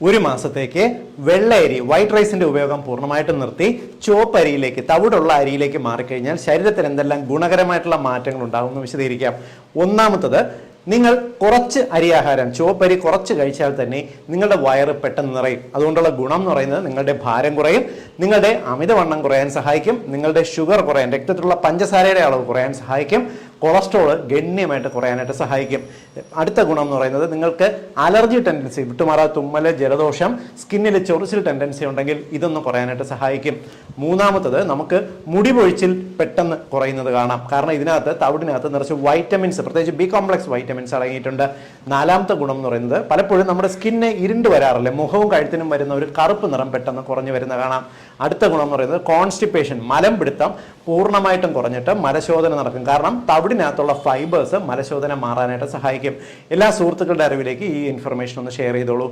ഒരു മാസത്തേക്ക് വെള്ള അരി വൈറ്റ് റൈസിന്റെ ഉപയോഗം പൂർണ്ണമായിട്ടും നിർത്തി ചുവപ്പ് അരിയിലേക്ക് തവിടുള്ള അരിയിലേക്ക് മാറിക്കഴിഞ്ഞാൽ ശരീരത്തിൽ എന്തെല്ലാം ഗുണകരമായിട്ടുള്ള മാറ്റങ്ങൾ ഉണ്ടാകും എന്ന് വിശദീകരിക്കാം. ഒന്നാമത്തത്, നിങ്ങൾ കുറച്ച് അരിയാഹാരം ചുവപ്പരി കുറച്ച് കഴിച്ചാൽ തന്നെ നിങ്ങളുടെ വയറ് പെട്ടെന്ന് നിറയും. അതുകൊണ്ടുള്ള ഗുണം എന്ന് പറയുന്നത് നിങ്ങളുടെ ഭാരം കുറയും, നിങ്ങളുടെ അമിതവണ്ണം കുറയാൻ സഹായിക്കും, നിങ്ങളുടെ ഷുഗർ കുറയാൻ, രക്തത്തിലുള്ള പഞ്ചസാരയുടെ അളവ് കുറയാൻ സഹായിക്കും, കൊളസ്ട്രോൾ ഗണ്യമായിട്ട് കുറയാനായിട്ട് സഹായിക്കും. അടുത്ത ഗുണം എന്ന് പറയുന്നത് നിങ്ങൾക്ക് അലർജി ടെൻഡൻസി, വിട്ടുമാറാത്ത തുമ്മൽ, ജലദോഷം, സ്കിന്നിൽ ചൊറിച്ചിൽ ടെൻഡൻസി ഉണ്ടെങ്കിൽ ഇതൊന്ന് കുറയാനായിട്ട് സഹായിക്കും. മൂന്നാമത്തത്, നമുക്ക് മുടി പൊഴിച്ചിൽ പെട്ടെന്ന് കുറയുന്നത് കാണാം. കാരണം ഇതിനകത്ത് തവിടിനകത്ത് നിറച്ച് വൈറ്റമിൻസ്, പ്രത്യേകിച്ച് ബി കോംപ്ലക്സ് വൈറ്റമിൻസ് അടങ്ങിയിട്ടുണ്ട്. നാലാമത്തെ ഗുണം എന്ന് പറയുന്നത് പലപ്പോഴും നമ്മുടെ സ്കിന്നെ ഇരുണ്ട് വരാറില്ലേ, മുഖവും കഴുത്തിനും വരുന്ന ഒരു കറുപ്പ് നിറം പെട്ടെന്ന് കുറഞ്ഞു വരുന്ന കാണാം. അടുത്ത ഗുണം എന്ന് പറയുന്നത് കോൺസ്റ്റിപ്പേഷൻ, മലം പിടുത്തം പൂർണ്ണമായിട്ടും കുറഞ്ഞിട്ട് മലശോധന നടക്കും. കാരണം തവിടിനകത്തുള്ള ഫൈബേഴ്സ് മലശോധന മാറാനായിട്ട് സഹായിക്കും. എല്ലാ സുഹൃത്തുക്കളുടെ അറിവിലേക്ക് ഈ ഇൻഫർമേഷൻ ഒന്ന് ഷെയർ ചെയ്തോളൂ.